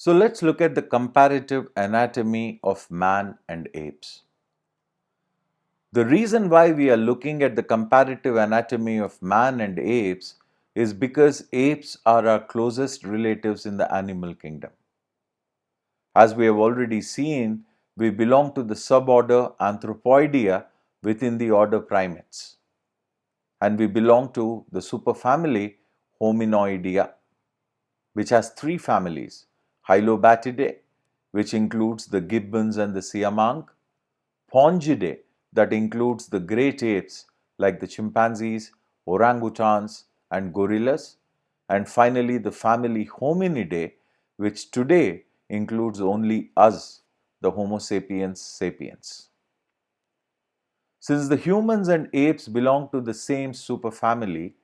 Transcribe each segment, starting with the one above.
So let's look at the comparative anatomy of man and apes. The reason why we are looking at the comparative anatomy of man and apes is because apes are our closest relatives in the animal kingdom. As we have already seen, we belong to the suborder Anthropoidea within the order primates, and we belong to the superfamily Hominoidea, which has three families: Hylobatidae, which includes the gibbons and the siamang; Pongidae, that includes the great apes like the chimpanzees, orangutans, and gorillas; and finally the family Hominidae, which today includes only us, the Homo sapiens sapiens. Since the humans and apes belong to the same superfamily,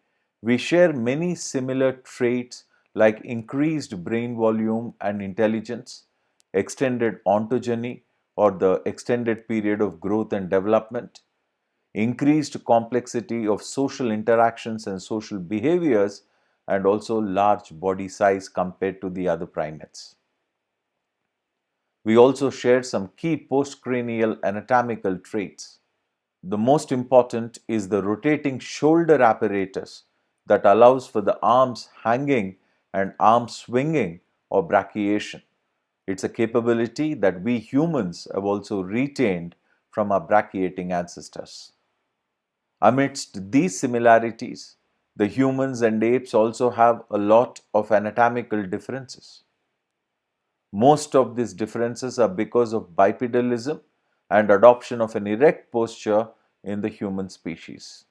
we share many similar traits like increased brain volume and intelligence, extended ontogeny or the extended period of growth and development, increased complexity of social interactions and social behaviors, and also large body size compared to the other primates. We also share some key postcranial anatomical traits. The most important is the rotating shoulder apparatus that allows for the arms hanging and arm swinging or brachiation. It's a capability that we humans have also retained from our brachiating ancestors. Amidst these similarities, the humans and apes also have a lot of anatomical differences. Most of these differences are because of bipedalism and adoption of an erect posture in the human species.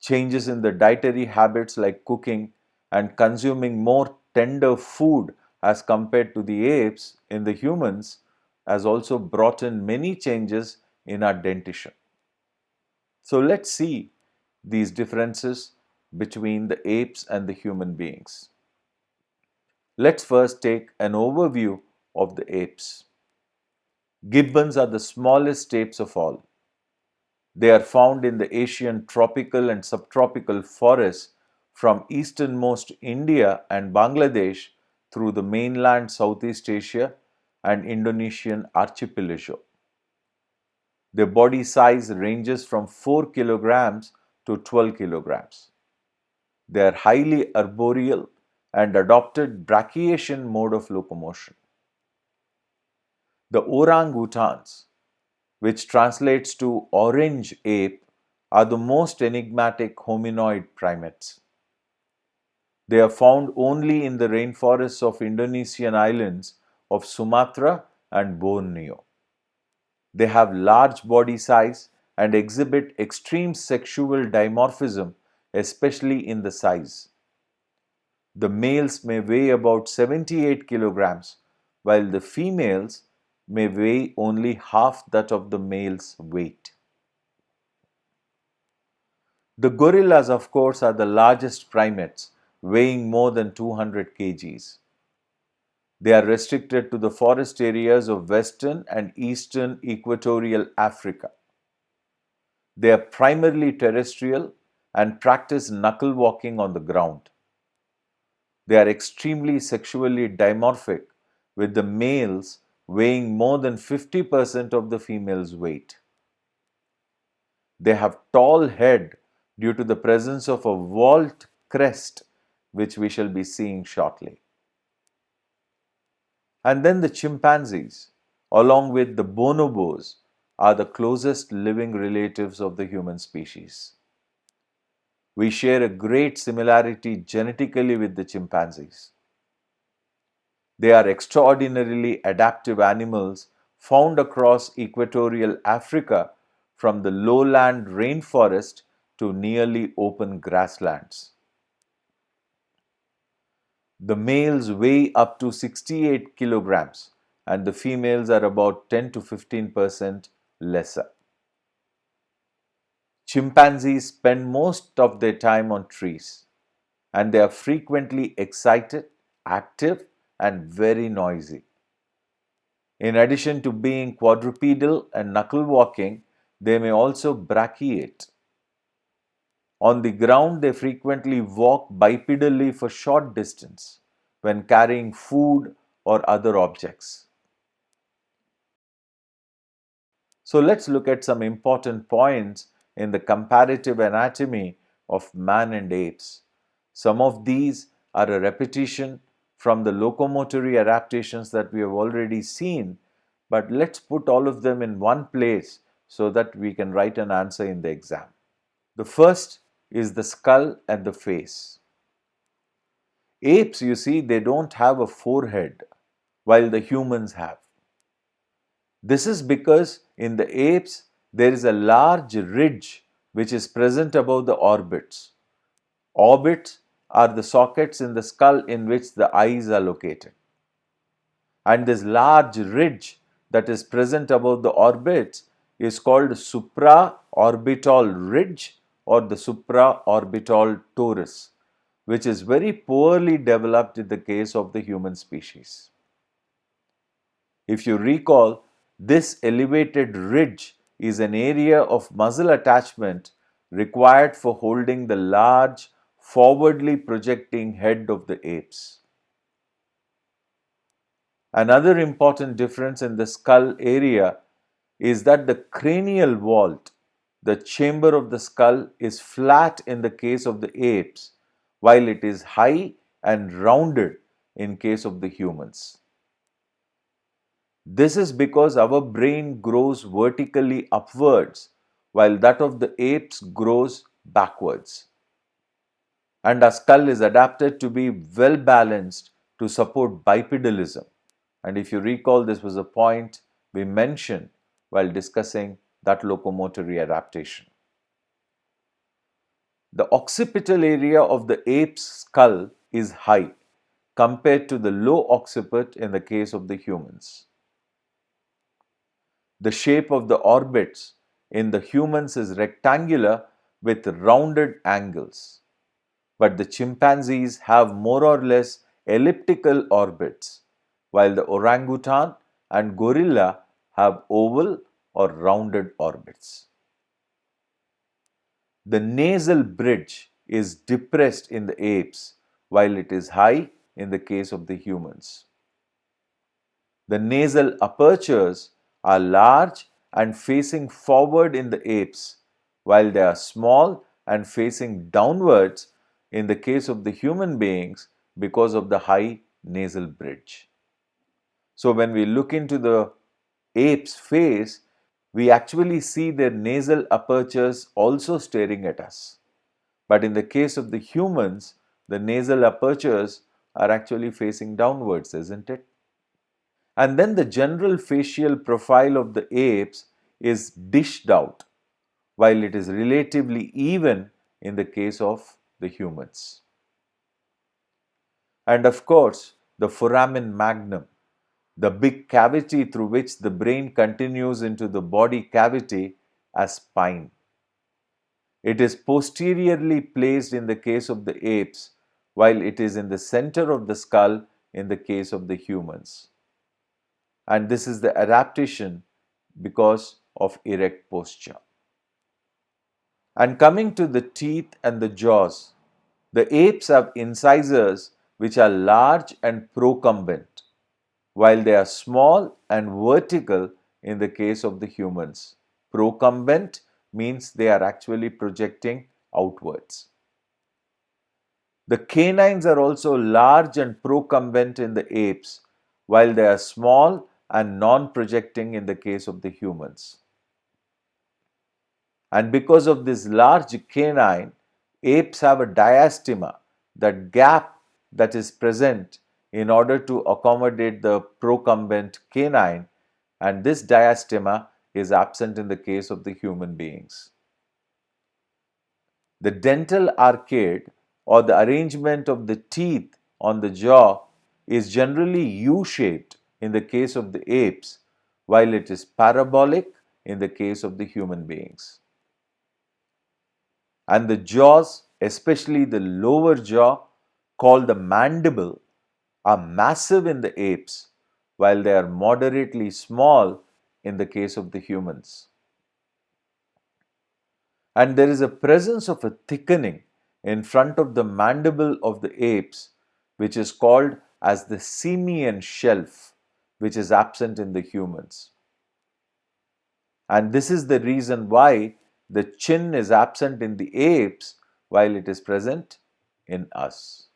Changes in the dietary habits like cooking and consuming more tender food as compared to the apes in the humans has also brought in many changes in our dentition. So let's see these differences between the apes and the human beings. Let's first take an overview of the apes. Gibbons are the smallest apes of all. They are found in the Asian tropical and subtropical forests from easternmost India and Bangladesh through the mainland Southeast Asia and Indonesian archipelago. Their body size ranges from 4 kilograms to 12 kilograms. They are highly arboreal and adopted brachiation mode of locomotion. The orangutans, which translates to orange ape, are the most enigmatic hominoid primates. They are found only in the rainforests of Indonesian islands of Sumatra and Borneo. They have large body size and exhibit extreme sexual dimorphism, especially in the size. The males may weigh about 78 kilograms, while the females may weigh only half that of the male's weight. The gorillas, of course, are the largest primates, weighing more than 200 kgs. They are restricted to the forest areas of western and eastern equatorial Africa. They are primarily terrestrial and practice knuckle walking on the ground. They are extremely sexually dimorphic, with the males weighing more than 50% of the female's weight. They have tall head due to the presence of a vault crest, which we shall be seeing shortly. And then the chimpanzees, along with the bonobos, are the closest living relatives of the human species. We share a great similarity genetically with the chimpanzees. They are extraordinarily adaptive animals found across equatorial Africa from the lowland rainforest to nearly open grasslands. The males weigh up to 68 kilograms and the females are about 10 to 15% lesser. Chimpanzees spend most of their time on trees and they are frequently excited, active, and very noisy. In addition to being quadrupedal and knuckle walking, they may also brachiate. On the ground, they frequently walk bipedally for short distance when carrying food or other objects. So let's look at some important points in the comparative anatomy of man and apes. Some of these are a repetition from the locomotory adaptations that we have already seen, but let's put all of them in one place so that we can write an answer in the exam. The first is the skull and the face. Apes, you see, they don't have a forehead while the humans have. This is because in the apes there is a large ridge which is present above the orbits. Orbits are the sockets in the skull in which the eyes are located. And this large ridge that is present above the orbits is called supraorbital ridge or the supraorbital torus, which is very poorly developed in the case of the human species. If you recall, this elevated ridge is an area of muscle attachment required for holding the large, forwardly projecting head of the apes. Another important difference in the skull area is that the cranial vault, the chamber of the skull, is flat in the case of the apes, while it is high and rounded in case of the humans. This is because our brain grows vertically upwards while that of the apes grows backwards. And our skull is adapted to be well balanced to support bipedalism. And if you recall, this was a point we mentioned while discussing that locomotory adaptation. The occipital area of the ape's skull is high compared to the low occiput in the case of the humans. The shape of the orbits in the humans is rectangular with rounded angles, but the chimpanzees have more or less elliptical orbits, while the orangutan and gorilla have oval or rounded orbits. The nasal bridge is depressed in the apes, while it is high in the case of the humans. The nasal apertures are large and facing forward in the apes, while they are small and facing downwards in the case of the human beings because of the high nasal bridge. So, when we look into the ape's face, we actually see their nasal apertures also staring at us. But in the case of the humans, the nasal apertures are actually facing downwards, isn't it? And then the general facial profile of the apes is dished out, while it is relatively even in the case of the humans. And of course, the foramen magnum, the big cavity through which the brain continues into the body cavity as spine. It is posteriorly placed in the case of the apes, while it is in the center of the skull in the case of the humans. And this is the adaptation because of erect posture. And coming to the teeth and the jaws, the apes have incisors which are large and procumbent, while they are small and vertical in the case of the humans. Procumbent means they are actually projecting outwards. The canines are also large and procumbent in the apes, while they are small and non-projecting in the case of the humans. And because of this large canine, apes have a diastema, that gap that is present in order to accommodate the procumbent canine, and this diastema is absent in the case of the human beings. The dental arcade or the arrangement of the teeth on the jaw is generally U-shaped in the case of the apes, while it is parabolic in the case of the human beings. And the jaws, especially the lower jaw called the mandible, are massive in the apes, while they are moderately small in the case of the humans. And there is a presence of a thickening in front of the mandible of the apes, which is called as the simian shelf, which is absent in the humans. And this is the reason why the chin is absent in the apes while it is present in us.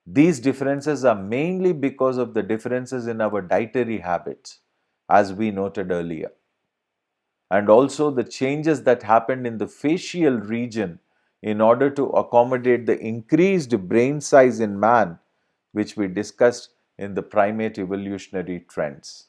These differences are mainly because of the differences in our dietary habits, as we noted earlier, and also the changes that happened in the facial region in order to accommodate the increased brain size in man, which we discussed in the primate evolutionary trends.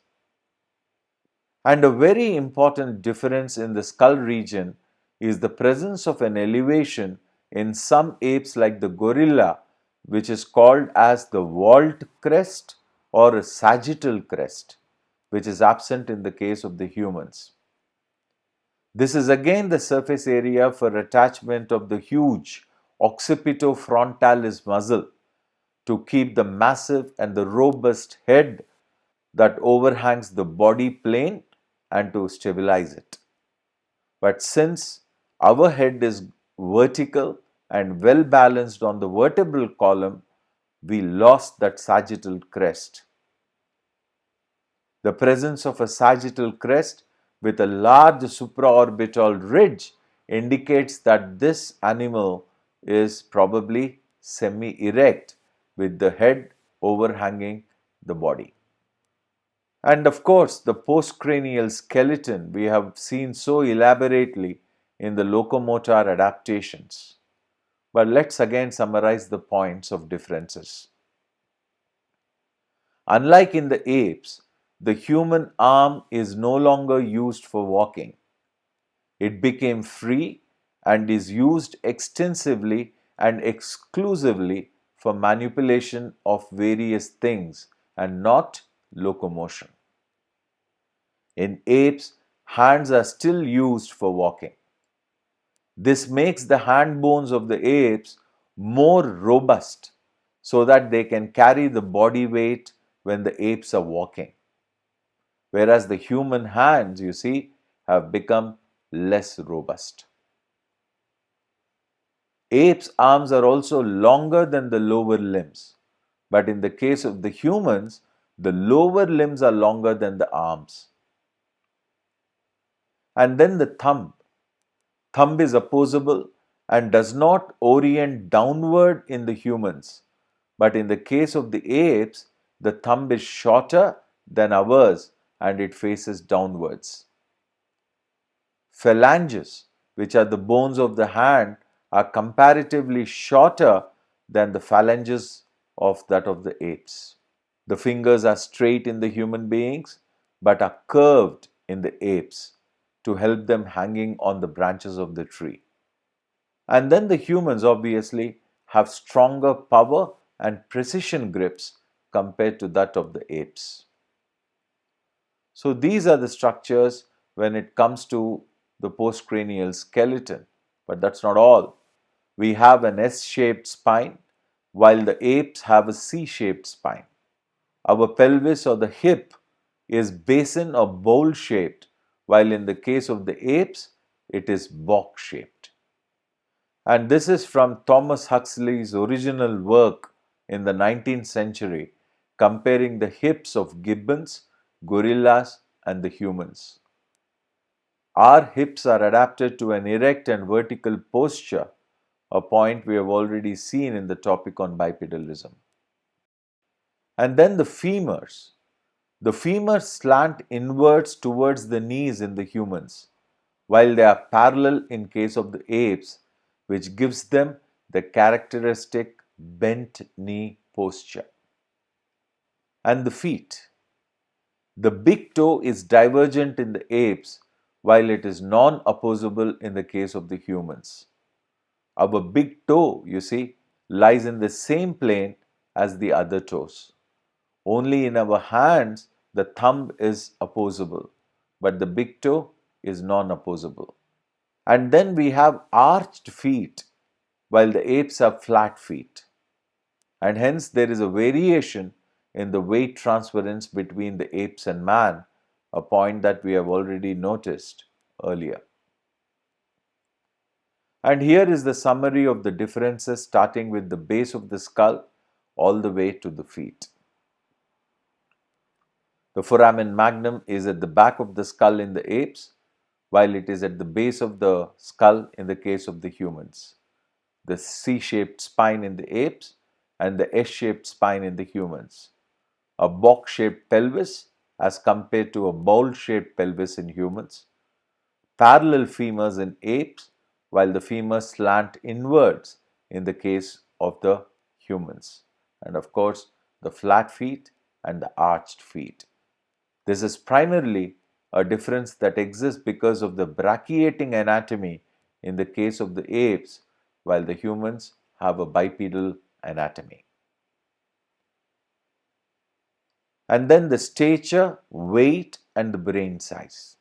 And a very important difference in the skull region is the presence of an elevation in some apes like the gorilla, which is called as the vault crest or a sagittal crest, which is absent in the case of the humans. This is again the surface area for attachment of the huge occipitofrontalis muscle to keep the massive and the robust head that overhangs the body plane and to stabilize it. But since our head is vertical and well balanced on the vertebral column, we lost that sagittal crest. The presence of a sagittal crest with a large supraorbital ridge indicates that this animal is probably semi-erect with the head overhanging the body. And of course, the postcranial skeleton we have seen so elaborately in the locomotor adaptations. But let's again summarize the points of differences. Unlike in the apes, the human arm is no longer used for walking. It became free and is used extensively and exclusively for manipulation of various things and not locomotion. In apes, hands are still used for walking. This makes the hand bones of the apes more robust so that they can carry the body weight when the apes are walking. Whereas the human hands, you see, have become less robust. Apes' arms are also longer than the lower limbs, but in the case of the humans, the lower limbs are longer than the arms. And then the thumb. Thumb is opposable and does not orient downward in the humans, but in the case of the apes, the thumb is shorter than ours and it faces downwards. Phalanges, which are the bones of the hand, are comparatively shorter than the phalanges of that of the apes. The fingers are straight in the human beings but are curved in the apes to help them hanging on the branches of the tree. And then the humans obviously have stronger power and precision grips compared to that of the apes. So these are the structures when it comes to the postcranial skeleton. But that's not all. We have an S-shaped spine while the apes have a C-shaped spine. Our pelvis or the hip is basin or bowl shaped, while in the case of the apes, it is box shaped. And this is from Thomas Huxley's original work in the 19th century, comparing the hips of gibbons, gorillas, and the humans. Our hips are adapted to an erect and vertical posture, a point we have already seen in the topic on bipedalism. And then the femurs. The femurs slant inwards towards the knees in the humans, while they are parallel in case of the apes, which gives them the characteristic bent knee posture. And the feet. The big toe is divergent in the apes, while it is non-opposable in the case of the humans. Our big toe, you see, lies in the same plane as the other toes. Only in our hands, the thumb is opposable, but the big toe is non-opposable. And then we have arched feet, while the apes have flat feet. And hence there is a variation in the weight transference between the apes and man, a point that we have already noticed earlier. And here is the summary of the differences starting with the base of the skull, all the way to the feet. The foramen magnum is at the back of the skull in the apes, while it is at the base of the skull in the case of the humans. The C-shaped spine in the apes and the S-shaped spine in the humans. A box-shaped pelvis as compared to a bowl-shaped pelvis in humans. Parallel femurs in apes, while the femurs slant inwards in the case of the humans. And of course, the flat feet and the arched feet. This is primarily a difference that exists because of the brachiating anatomy in the case of the apes, while the humans have a bipedal anatomy. And then the stature, weight, and the brain size.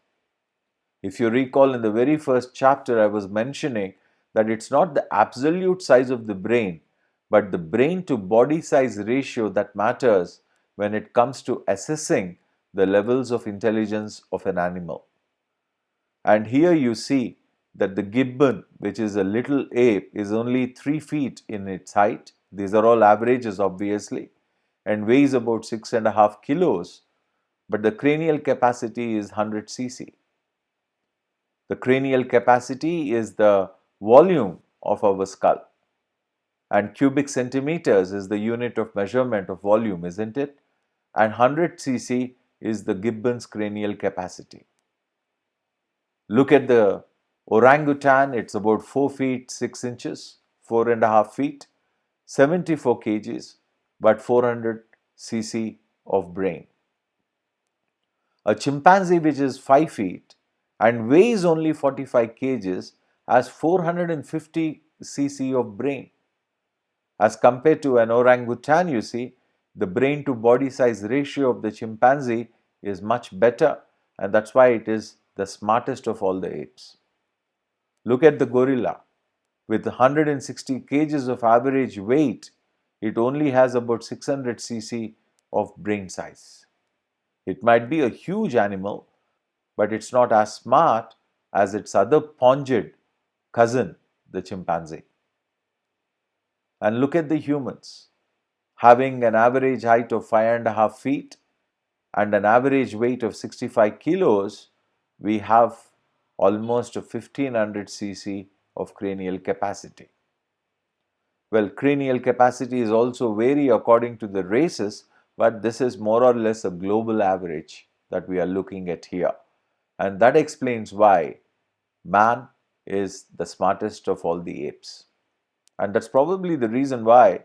If you recall, in the very first chapter, I was mentioning that it's not the absolute size of the brain, but the brain to body size ratio that matters when it comes to assessing the levels of intelligence of an animal. And here you see that the gibbon, which is a little ape, is only 3 feet in its height. These are all averages, obviously, and weighs about 6.5 kilos, but the cranial capacity is 100 cc. The cranial capacity is the volume of our skull, and cubic centimeters is the unit of measurement of volume, isn't it? And 100 cc is the gibbon's cranial capacity. Look at the orangutan, it's about 4 feet 6 inches, 4.5 feet, 74 kgs, but 400 cc of brain. A chimpanzee, which is 5 feet and weighs only 45 kgs, has 450 cc of brain. As compared to an orangutan, you see, the brain to body size ratio of the chimpanzee is much better, and that's why it is the smartest of all the apes. Look at the gorilla. With 160 kgs of average weight, it only has about 600 cc of brain size. It might be a huge animal, but it's not as smart as its other pongid cousin, the chimpanzee. And look at the humans. Having an average height of 5.5 feet and an average weight of 65 kilos, we have almost 1500 cc of cranial capacity. Well, cranial capacity is also vary according to the races, but this is more or less a global average that we are looking at here. And that explains why man is the smartest of all the apes. And that's probably the reason why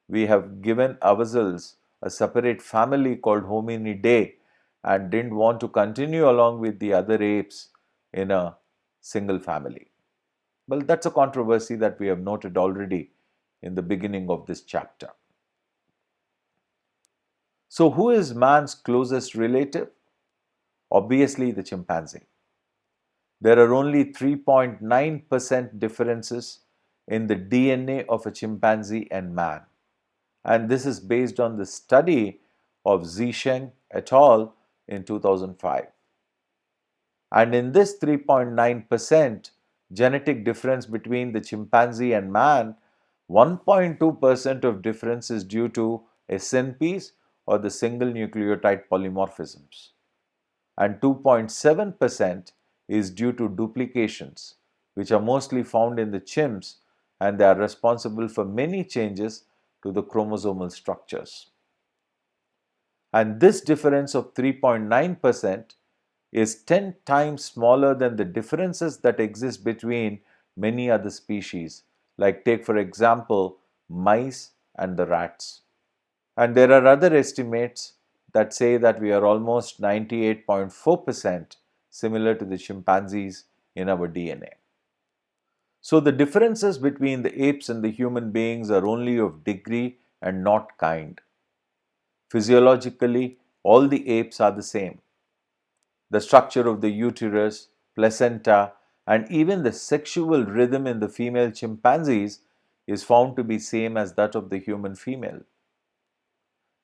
we have given ourselves a separate family called Hominidae and didn't want to continue along with the other apes in a single family. Well, that's a controversy that we have noted already in the beginning of this chapter. So, who is man's closest relative? Obviously, the chimpanzee. There are only 3.9% differences in the DNA of a chimpanzee and man. And this is based on the study of Zisheng et al. In 2005. And in this 3.9% genetic difference between the chimpanzee and man, 1.2% of difference is due to SNPs or the single nucleotide polymorphisms, and 2.7% is due to duplications, which are mostly found in the chimps, and they are responsible for many changes to the chromosomal structures. And this difference of 3.9% is 10 times smaller than the differences that exist between many other species, like take for example mice and the rats. And there are other estimates that say that we are almost 98.4% similar to the chimpanzees in our DNA. So the differences between the apes and the human beings are only of degree and not kind. Physiologically, all the apes are the same. The structure of the uterus, placenta, and even the sexual rhythm in the female chimpanzees is found to be same as that of the human female.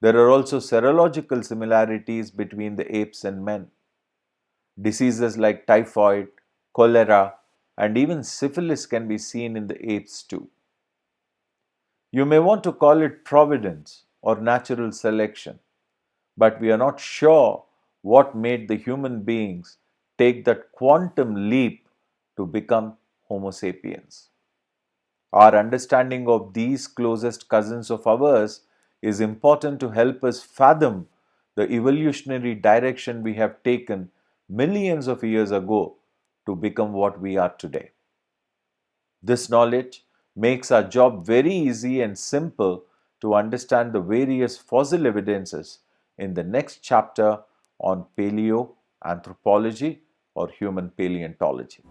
There are also serological similarities between the apes and men. Diseases like typhoid, cholera, and even syphilis can be seen in the apes too. You may want to call it providence or natural selection, but we are not sure what made the human beings take that quantum leap to become Homo sapiens. Our understanding of these closest cousins of ours is important to help us fathom the evolutionary direction we have taken millions of years ago to become what we are today. This knowledge makes our job very easy and simple to understand the various fossil evidences in the next chapter on paleo anthropology or human paleontology.